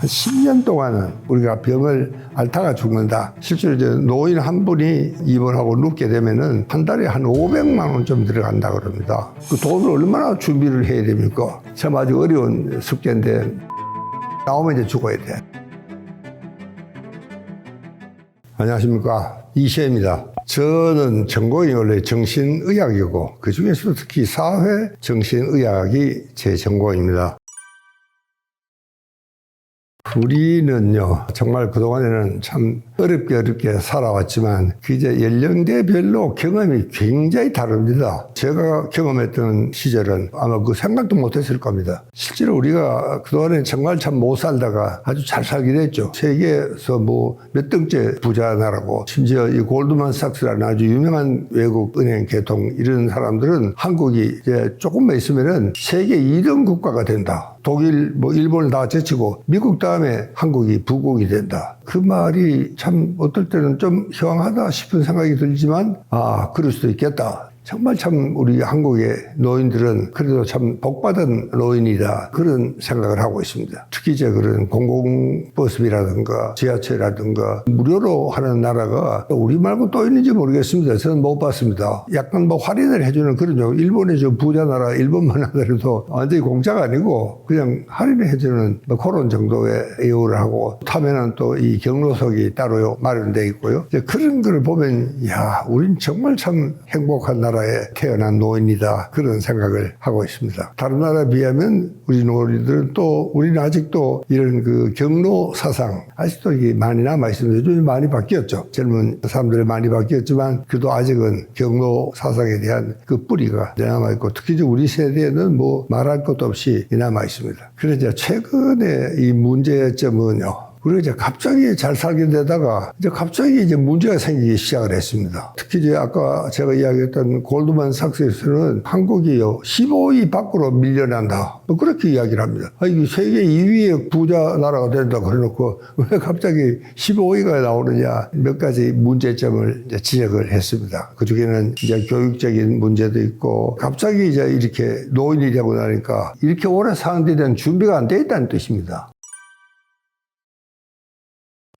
10년 동안은 우리가 병을 앓다가 죽는다. 실제로 이제 노인 한 분이 입원하고 눕게 되면은 한 달에 한 500만 원 좀 들어간다 그럽니다. 그 돈을 얼마나 준비를 해야 됩니까? 참 아주 어려운 숙제인데 나오면 이제 죽어야 돼. 안녕하십니까, 이시혜입니다. 저는 전공이 원래 정신의학이고 그 중에서도 특히 사회정신의학이 제 전공입니다. 우리는요, 정말 그동안에는 참 어렵게 살아왔지만 그 이제 연령대별로 경험이 굉장히 다릅니다. 제가 경험했던 시절은 아마 그 생각도 못했을 겁니다. 실제로 우리가 그동안에 정말 참 못 살다가 아주 잘 살게 됐죠. 세계에서 뭐 몇 등째 부자 나라고, 심지어 이 골드만삭스라는 아주 유명한 외국 은행 개통 이런 사람들은 한국이 이제 조금만 있으면은 세계 2등 국가가 된다. 독일, 뭐 일본을 다 제치고 미국 다음에 한국이 부국이 된다. 그 말이 참 어떨 때는 좀 희망하다 싶은 생각이 들지만 그럴 수도 있겠다. 정말 참 우리 한국의 노인들은 그래도 참 복받은 노인이다, 그런 생각을 하고 있습니다. 특히 이제 그런 공공버스비라든가 지하철이라든가 무료로 하는 나라가 우리 말고 또 있는지 모르겠습니다. 저는 못 봤습니다. 약간 뭐 할인을 해주는 그런, 일본의 저 부자 나라 일본만 하더라도 완전히 공짜가 아니고 그냥 할인을 해주는 뭐 그런 정도의 이용을 하고, 타면은 또 이 경로석이 따로 마련되어 있고요. 이제 그런 걸 보면 우린 정말 참 행복한 나라 에 태어난 노인이다, 그런 생각을 하고 있습니다. 다른 나라에 비하면 우리 노인들은 또, 우리는 아직도 이런 그 경로 사상 아직도 이게 많이 남아 있습니다. 요즘 많이 바뀌었죠. 젊은 사람들이 많이 바뀌었지만 그래도 아직은 경로 사상에 대한 그 뿌리가 남아 있고, 특히 이제 우리 세대에는 뭐 말할 것도 없이 남아 있습니다. 그래서 최근에 이 문제점은요, 우리가 이제 갑자기 잘 살게 되다가 이제 갑자기 이제 문제가 생기기 시작을 했습니다. 특히 이제 아까 제가 이야기했던 골드만삭스에서는 한국이요 15위 밖으로 밀려난다, 뭐 그렇게 이야기를 합니다. 이게 세계 2위의 부자 나라가 된다 그래놓고 왜 갑자기 15위가 나오느냐, 몇 가지 문제점을 이제 지적을 했습니다. 그 중에는 이제 교육적인 문제도 있고, 갑자기 이제 이렇게 노인이 되고 나니까 이렇게 오래 사는 데 대한 준비가 안 돼 있다는 뜻입니다.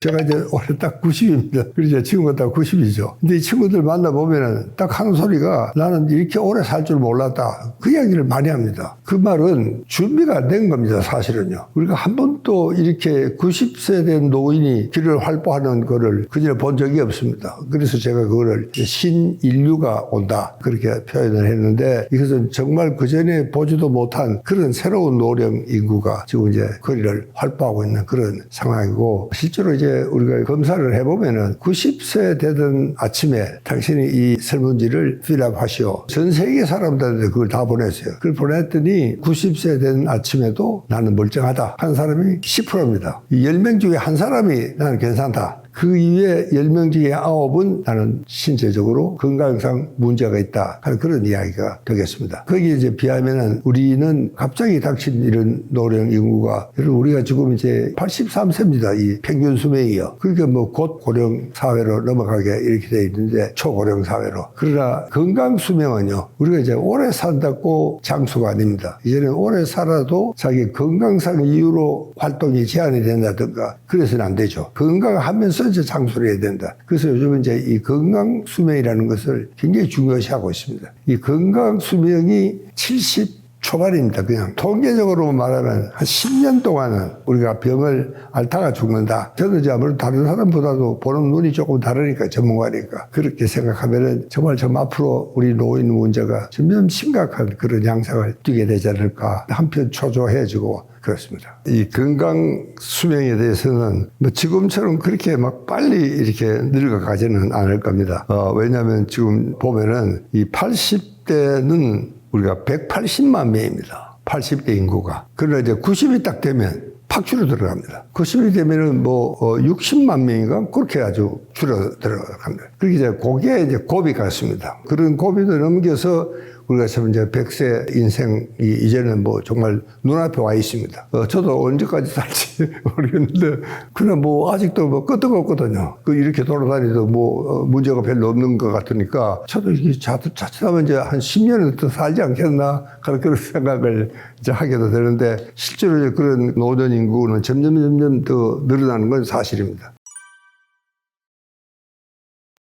제가 이제 올해 딱 90입니다. 그러죠. 친구가 딱 90이죠. 근데 이 친구들 만나보면은 딱 하는 소리가, 나는 이렇게 오래 살 줄 몰랐다, 그 이야기를 많이 합니다. 그 말은 준비가 안 된 겁니다, 사실은요. 우리가 한 번도 이렇게 90세 된 노인이 길을 활보하는 거를 그전에 본 적이 없습니다. 그래서 제가 그거를 신인류가 온다, 그렇게 표현을 했는데, 이것은 정말 그전에 보지도 못한 그런 새로운 노령 인구가 지금 이제 거리를 활보하고 있는 그런 상황이고, 실제로 이제 우리가 검사를 해보면은 90세 되던 아침에 당신이 이 설문지를 필업하시오, 전 세계 사람들한테 그걸 다 보냈어요. 그걸 보냈더니 90세 된 아침에도 나는 멀쩡하다 한 사람이 10%입니다. 10명 중에 한 사람이 나는 괜찮다, 그 이외에 10명 중에 9은 나는 신체적으로 건강상 문제가 있다 하는 그런 이야기가 되겠습니다. 거기에 이제 비하면은 우리는 갑자기 닥친 이런 노령 인구가, 여러분 우리가 지금 이제 83세입니다. 이 평균 수명이요. 그러니까 뭐 곧 고령 사회로 넘어가게 이렇게 돼 있는데, 초고령 사회로. 그러나 건강 수명은요, 우리가 이제 오래 산다고 장수가 아닙니다. 이제는 오래 살아도 자기 건강상 이유로 활동이 제한이 된다든가 그래서는 안 되죠. 건강하면서 이제 장수를 해야 된다. 그래서 요즘은 이제 이 건강 수명이라는 것을 굉장히 중요시하고 있습니다. 이 건강 수명이 70 초반입니다. 그냥 통계적으로 말하면 한 10년 동안은 우리가 병을 앓다가 죽는다. 저는 이제 아무래도 다른 사람보다도 보는 눈이 조금 다르니까, 전문가니까 그렇게 생각하면은 정말 좀 앞으로 우리 노인 문제가 점점 심각한 그런 양상을 띠게 되지 않을까, 한편 초조해지고 그렇습니다. 이 건강 수명에 대해서는 뭐 지금처럼 그렇게 막 빨리 이렇게 늙어가지는 않을 겁니다. 왜냐하면 지금 보면은 이 80대는 우리가 180만 명입니다. 80대 인구가. 그러나 이제 90이 딱 되면 팍 줄어 들어갑니다. 90이 되면은 60만 명인가 그렇게 아주 줄어 들어갑니다. 그렇게 이제 그게 이제 고비 같습니다. 그런 고비도 넘겨서 우리가 참 이제 100세 인생이 이제는 뭐 정말 눈앞에 와 있습니다. 저도 언제까지 살지 모르겠는데, 그냥 뭐 아직도 뭐 끄떡없거든요. 이렇게 돌아다니도 뭐 문제가 별로 없는 것 같으니까, 저도 이게 자칫하면 이제 한 10년은 더 살지 않겠나, 그런 생각을 이제 하게도 되는데, 실제로 이제 그런 노년 인구는 점점 더 늘어나는 건 사실입니다.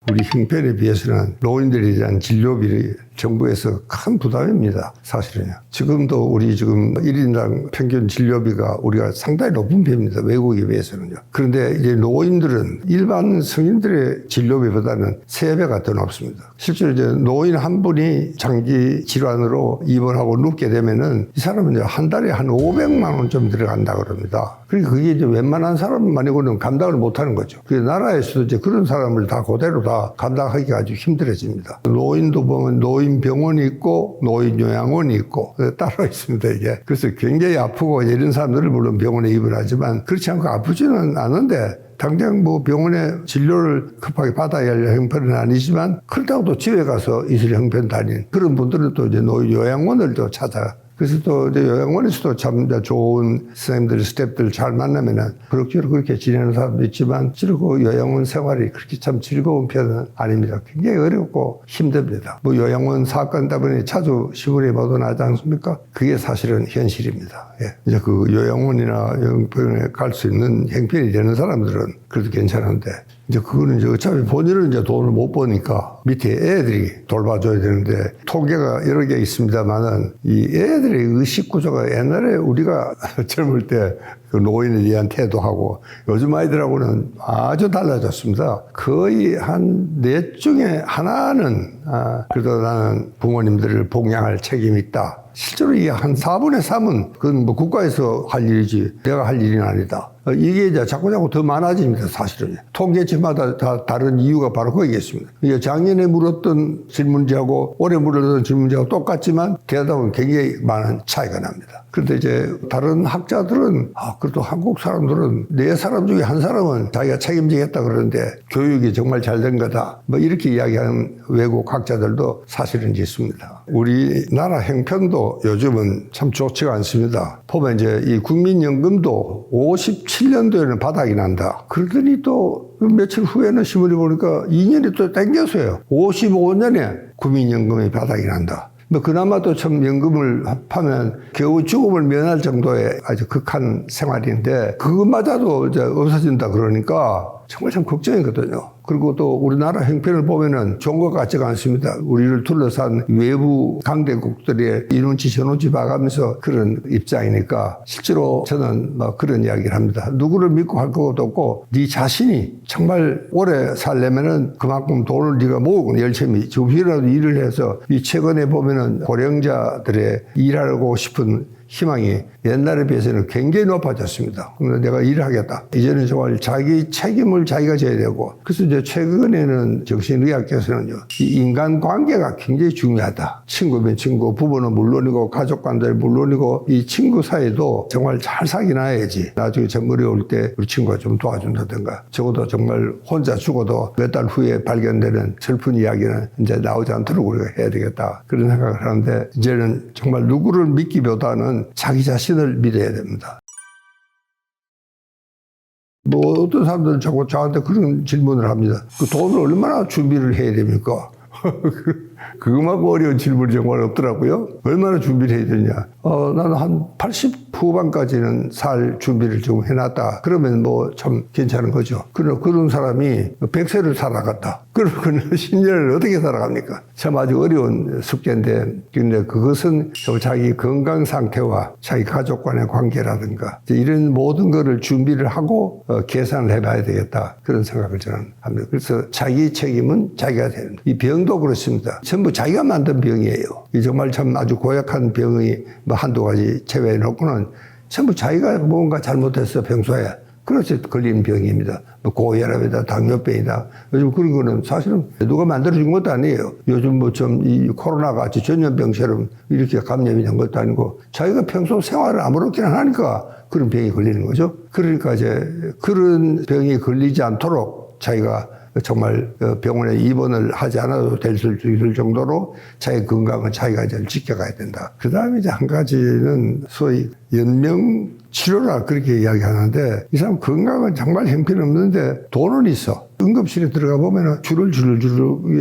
우리 형편에 비해서는 노인들에 대한 진료비 정부에서 큰 부담입니다. 사실은요. 지금도 우리 지금 1인당 평균 진료비가 우리가 상당히 높은 편입니다. 외국에 비해서는요. 그런데 이제 노인들은 일반 성인들의 진료비보다는 3배가 더 높습니다. 실제로 이제 노인 한 분이 장기 질환으로 입원하고 눕게 되면은 이 사람은 이제 한 달에 한 500만 원 좀 들어간다 그럽니다. 그러니까 그게 이제 웬만한 사람만이고는 감당을 못 하는 거죠. 그 나라에서도 이제 그런 사람을 다 그대로 다 감당하기가 아주 힘들어집니다. 노인도 보면 노인 병원이 있고 노인 요양원이 있고 따로 있습니다, 이게. 그래서 굉장히 아프고 이런 사람들을 물론 병원에 입원하지만 그렇지 않고 아프지는 않은데 당장 뭐 병원에 진료를 급하게 받아야 할 형편은 아니지만 그렇다고 또 집에 가서 있을 형편도 아닌 그런 분들은 또 이제 노인 요양원을 또 찾아. 그래서 또 이제 요양원에서도 참 좋은 선생님들, 스태프들 잘 만나면은 그렇게 지내는 사람도 있지만 실제로 그 요양원 생활이 그렇게 참 즐거운 편은 아닙니다. 굉장히 어렵고 힘듭니다. 뭐 요양원 사건 때문에 자주 신문에 보도나지 않습니까? 그게 사실은 현실입니다. 예. 이제 그 요양원이나 요양병원에 갈 수 있는 형편이 되는 사람들은 그래도 괜찮은데 이제 그거는 이제 어차피 본인은 이제 돈을 못 버니까 밑에 애들이 돌봐줘야 되는데 통계가 여러 개 있습니다만은 이 애들의 의식 구조가 옛날에 우리가 젊을 때 그 노인에 대한 태도하고 요즘 아이들하고는 아주 달라졌습니다. 거의 한 4 중에 하나는 그래도 나는 부모님들을 봉양할 책임이 있다. 실제로 이게 한 4분의 3은 그건 뭐 국가에서 할 일이지 내가 할 일은 아니다. 이게 이제 자꾸 더 많아집니다, 사실은. 통계치마다 다 다른 이유가 바로 거기에 있습니다. 이게 작년에 물었던 질문지하고 올해 물었던 질문지하고 똑같지만 대답은 굉장히 많은 차이가 납니다. 그런데 이제 다른 학자들은 그래도 한국 사람들은 4사람 중에 1사람은 자기가 책임지겠다 그러는데 교육이 정말 잘 된 거다. 뭐 이렇게 이야기하는 외국 학자들도 사실은 있습니다. 우리나라 형편도 요즘은 참 좋지가 않습니다. 보면 이제 이 국민연금도 57년도에는 바닥이 난다. 그러더니 또 며칠 후에는 신문에 보니까 2년이 또 땡겨서요. 55년에 국민연금이 바닥이 난다. 뭐 그나마 또 참 연금을 합하면 겨우 죽음을 면할 정도의 아주 극한 생활인데 그것마저도 이제 없어진다 그러니까 정말 참 걱정이거든요. 그리고 또 우리나라 형편을 보면은 좋은 것 같지가 않습니다. 우리를 둘러싼 외부 강대국들의 이눈치 저눈치 봐가면서 그런 입장이니까 실제로 저는 뭐 그런 이야기를 합니다. 누구를 믿고 할 것도 없고 네 자신이 정말 오래 살려면은 그만큼 돈을 네가 모으고 열심히 지금이라도 일을 해서 이 최근에 보면은 고령자들의 일하고 싶은 희망이 옛날에 비해서는 굉장히 높아졌습니다. 그래서 내가 일을 하겠다. 이제는 정말 자기 책임을 자기가 져야 되고. 그래서 이제 최근에는 정신의학계에서는요, 이 인간관계가 굉장히 중요하다. 친구면 친구, 부부는 물론이고, 가족관계는 물론이고, 이 친구 사이도 정말 잘 사귀나야지. 나중에 정글이 올 때 우리 친구가 좀 도와준다든가. 적어도 정말 혼자 죽어도 몇 달 후에 발견되는 슬픈 이야기는 이제 나오지 않도록 우리가 해야 되겠다. 그런 생각을 하는데, 이제는 정말 누구를 믿기보다는 자기 자신을 믿어야 됩니다. 뭐 어떤 사람들은 자꾸 저한테 그런 질문을 합니다. 그 돈을 얼마나 준비를 해야 됩니까? 그거만큼 어려운 질문이 정말 없더라고요. 얼마나 준비를 해야 되냐. 나는 한 80 후반까지는 살 준비를 좀 해놨다. 그러면 뭐 참 괜찮은 거죠. 그런 사람이 100세를 살아갔다. 그러면 10년을 어떻게 살아갑니까? 참 아주 어려운 숙제인데, 근데 그것은 자기 건강 상태와 자기 가족 간의 관계라든가 이런 모든 거를 준비를 하고 계산을 해봐야 되겠다. 그런 생각을 저는 합니다. 그래서 자기 책임은 자기가 되는. 이 병도 그렇습니다. 전부 자기가 만든 병이에요. 이 정말 참 아주 고약한 병이 뭐 한두 가지 제외해 놓고는 전부 자기가 뭔가 잘못했어, 평소에. 그래서 걸리는 병입니다. 뭐 고혈압이다, 당뇨병이다. 요즘 그런 거는 사실은 누가 만들어준 것도 아니에요. 요즘 뭐 좀 이 코로나 같이 전염병처럼 이렇게 감염이 된 것도 아니고 자기가 평소 생활을 아무렇게나 하니까 그런 병이 걸리는 거죠. 그러니까 이제 그런 병이 걸리지 않도록 자기가 정말 병원에 입원을 하지 않아도 될 수 있을 정도로 자기 건강은 자기가 이제 지켜가야 된다. 그 다음에 이제 한 가지는 소위 연명 치료라 그렇게 이야기하는데 이 사람 건강은 정말 형편없는데 돈은 있어. 응급실에 들어가 보면 줄을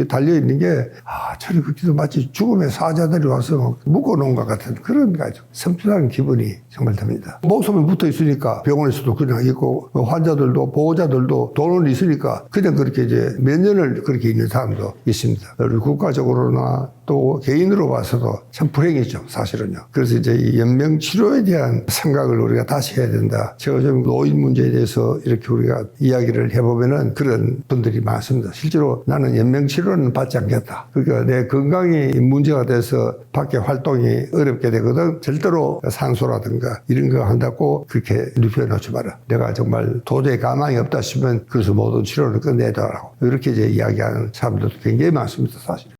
달려있는 게 저리 걷기도 마치 죽음의 사자들이 와서 묶어놓은 것 같은 그런 아주 섬찟한 기분이 정말 듭니다. 목숨이 붙어 있으니까 병원에서도 그냥 있고 환자들도 보호자들도 돈은 있으니까 그냥 그렇게 이제 몇 년을 그렇게 있는 사람도 있습니다. 우리 국가적으로나 또 개인으로 봐서도 참 불행이죠, 사실은요. 그래서 이제 이 연명 치료에 대한 생각을 우리가 다시 해야 된다. 제가 좀 노인 문제에 대해서 이렇게 우리가 이야기를 해보면은 그런 분들이 많습니다. 실제로 나는 연명 치료는 받지 않겠다. 그러니까 내 건강이 문제가 돼서 밖에 활동이 어렵게 되거든. 절대로 산소라든가 이런 거 한다고 그렇게 눕혀 놓지 마라. 내가 정말 도저히 가망이 없다 싶으면 그래서 모든 치료를 끝내더라고. 이렇게 이제 이야기하는 사람들도 굉장히 많습니다, 사실.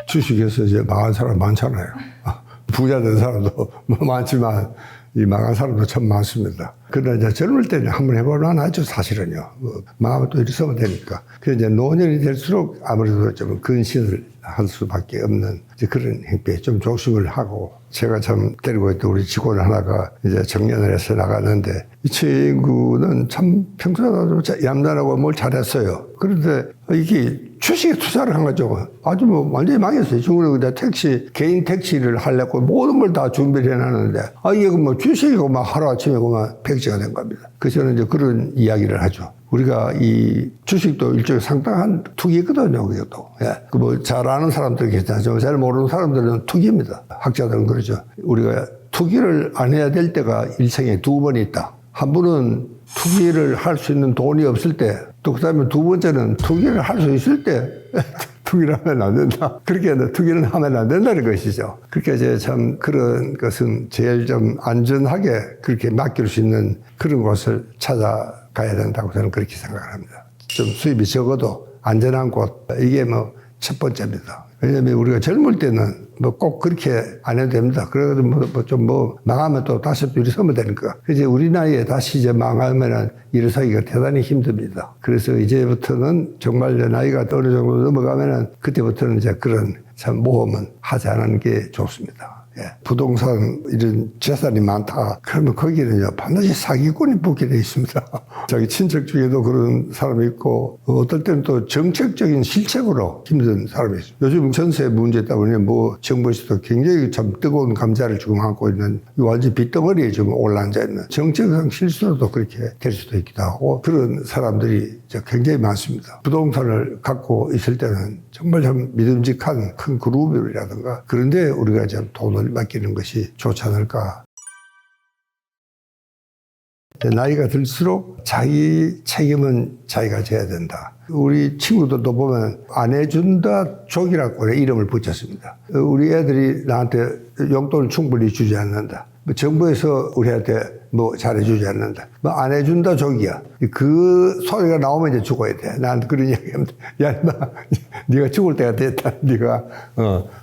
주식에서 이제 망한 사람 많잖아요. 부자 된 사람도 많지만 이 망한 사람도 참 많습니다. 그러나 이제 젊을 때는 한번 해보려면 하죠, 사실은요. 망하면 또 일으서면 되니까. 그래서 이제 노년이 될수록 아무래도 좀 근신을 할 수밖에 없는 그런 행태에 좀 조심을 하고, 제가 참 데리고 있던 우리 직원 하나가 이제 정년을 해서 나갔는데 이 친구는 참 평소에도 얌전하고 뭘 잘했어요. 그런데 이게 주식에 투자를 한 거죠. 아주 뭐 완전히 망했어요. 중국에 개인 택시를 하려고 모든 걸 다 준비를 해놨는데 이게 뭐 주식이고 막 하루아침에 그만 백지가 된 겁니다. 그래서 저는 이제 그런 이야기를 하죠. 우리가 이 주식도 일종의 상당한 투기거든요, 그것도. 예. 그 뭐 잘 아는 사람들 계시죠. 잘 모르는 사람들은 투기입니다. 학자들은 그러죠. 우리가 투기를 안 해야 될 때가 일생에 두 번 있다. 한 번은 투기를 할 수 있는 돈이 없을 때, 또 그 다음에 두 번째는 투기를 할 수 있을 때, 투기를 하면 안 된다. 그렇게 투기는 하면 안 된다는 것이죠. 그렇게 이제 참 그런 것은 제일 좀 안전하게 그렇게 맡길 수 있는 그런 곳을 찾아가야 된다고 저는 그렇게 생각을 합니다. 좀 수입이 적어도 안전한 곳, 이게 뭐 첫 번째입니다. 왜냐면 우리가 젊을 때는 뭐 꼭 그렇게 안 해도 됩니다. 그래도 망하면 또 다시 또 일어서면 되니까. 이제 우리 나이에 다시 이제 망하면은 일어서기가 대단히 힘듭니다. 그래서 이제부터는 정말 나이가 어느 정도 넘어가면은 그때부터는 이제 그런 참 모험은 하지 않는 게 좋습니다. 예. 부동산 이런 재산이 많다. 그러면 거기는요, 반드시 사기꾼이 붙게 돼 있습니다. 자기 친척 중에도 그런 사람이 있고, 어떨 때는 또 정책적인 실책으로 힘든 사람이 있습니다. 요즘 전세 문제 때문에 뭐 정부에서도 굉장히 참 뜨거운 감자를 지금 안고 있는 완전 빗덩어리에 지금 올라앉아 있는 정책상 실수로도 그렇게 될 수도 있기도 하고, 그런 사람들이 굉장히 많습니다. 부동산을 갖고 있을 때는 정말 참 믿음직한 큰 그룹이라든가 그런데 우리가 좀 돈을 맡기는 것이 좋지 않을까. 나이가 들수록 자기 책임은 자기가 져야 된다. 우리 친구들도 보면 안 해준다 족이라고 이름을 붙였습니다. 우리 애들이 나한테 용돈을 충분히 주지 않는다. 정부에서 우리한테 뭐 잘해주지 않는다. 뭐 안 해준다 족이야. 그 소리가 나오면 이제 죽어야 돼. 나한테 그런 이야기 합니다. 야, 인마, 네가 죽을 때가 됐다. 네가,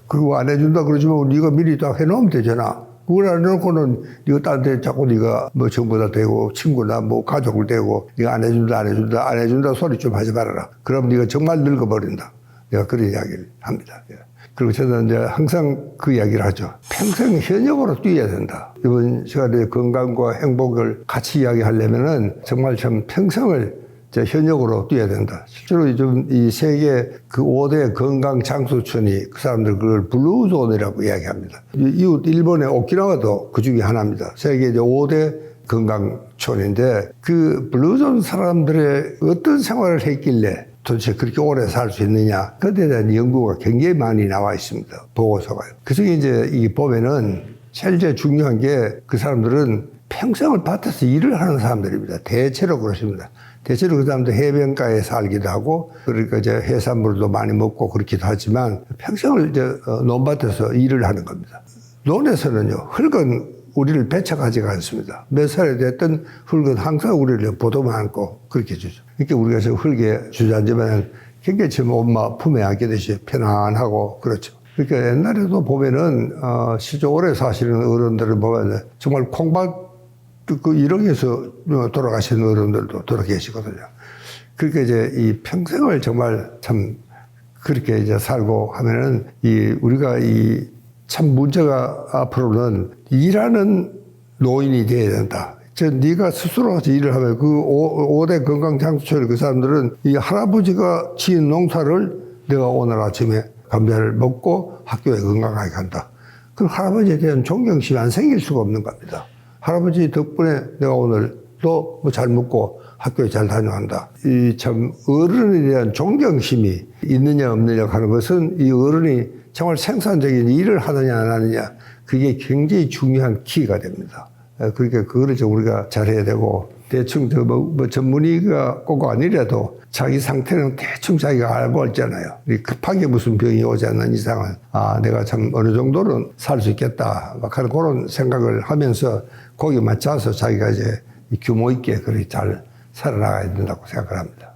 그거 안 해준다 그러지만 네가 미리 다 해놓으면 되잖아. 그걸 안 해놓고는 네가 딴 데 자꾸 네가 뭐 정부다 대고 친구나 뭐 가족을 대고 네가 안 해준다 소리 좀 하지 말아라. 그럼 네가 정말 늙어버린다. 내가 그런 이야기를 합니다. 그리고 저는 이제 항상 그 이야기를 하죠. 평생 현역으로 뛰어야 된다. 이번 시간에 건강과 행복을 같이 이야기하려면은 정말 참 평생을 현역으로 뛰어야 된다. 실제로 요즘 이 세계 그 5대 건강 장수촌이 그 사람들 그걸 블루존이라고 이야기합니다. 이웃 일본의 오키나와도 그 중에 하나입니다. 세계 이제 5대 건강촌인데 그 블루존 사람들의 어떤 생활을 했길래 도대체 그렇게 오래 살 수 있느냐. 그에 대한 연구가 굉장히 많이 나와 있습니다. 보고서가. 그 중에 이제 이 보면은 제일 중요한 게 그 사람들은 평생을 밭에서 일을 하는 사람들입니다. 대체로 그렇습니다. 대체로 그 사람들 해변가에 살기도 하고, 그러니까 이제 해산물도 많이 먹고 그렇기도 하지만 평생을 이제 논밭에서 일을 하는 겁니다. 논에서는요, 흙은 우리를 배척하지가 않습니다. 몇 살이 됐든 흙은 항상 우리를 보도만 안고 그렇게 주죠. 그러니까 우리가 저 흙에 주저앉으면 굉장히 지금 엄마 품에 안게 되시 편안하고 그렇죠. 그러니까 옛날에도 보면은, 실제 오래 사시는 어른들을 보면 정말 콩밭 그 1억에서 돌아가신 어른들도 돌아 계시거든요. 그러니까 이제 이 평생을 정말 참 그렇게 이제 살고 하면은 우리가 참 문제가 앞으로는 일하는 노인이 돼야 된다. 네가 스스로 일을 하면 그 5대 건강장수철 그 사람들은 이 할아버지가 지은 농사를 내가 오늘 아침에 감자를 먹고 학교에 건강하게 간다. 그럼 할아버지에 대한 존경심이 안 생길 수가 없는 겁니다. 할아버지 덕분에 내가 오늘 또 뭐 잘 먹고 학교에 잘 다녀간다. 이 참 어른에 대한 존경심이 있느냐 없느냐 하는 것은 이 어른이 정말 생산적인 일을 하느냐 안 하느냐 그게 굉장히 중요한 키가 됩니다. 그러니까 그거를 좀 우리가 잘해야 되고 대충 뭐 전문의가 꼭 아니라도 자기 상태는 대충 자기가 알고 있잖아요. 급하게 무슨 병이 오지 않는 이상은 내가 참 어느 정도는 살 수 있겠다 막 하는 그런 생각을 하면서 거기에 맞춰서 자기가 이제 규모 있게 그렇게 잘 살아나가야 된다고 생각을 합니다.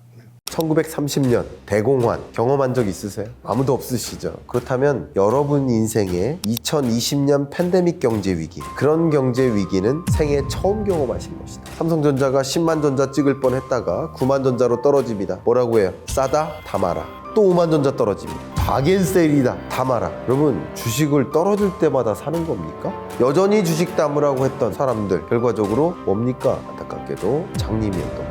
1930년 대공환 경험한 적 있으세요? 아무도 없으시죠? 그렇다면 여러분 인생에 2020년 팬데믹 경제 위기, 그런 경제 위기는 생애 처음 경험하신 것이다. 삼성전자가 10만 전자 찍을 뻔했다가 9만 전자로 떨어집니다. 뭐라고 해요? 싸다? 다 마라. 또 5만 전자 떨어집니다. 바겐세일이다. 다 마라. 여러분, 주식을 떨어질 때마다 사는 겁니까? 여전히 주식 담으라고 했던 사람들 결과적으로 뭡니까? 안타깝게도 장님이었던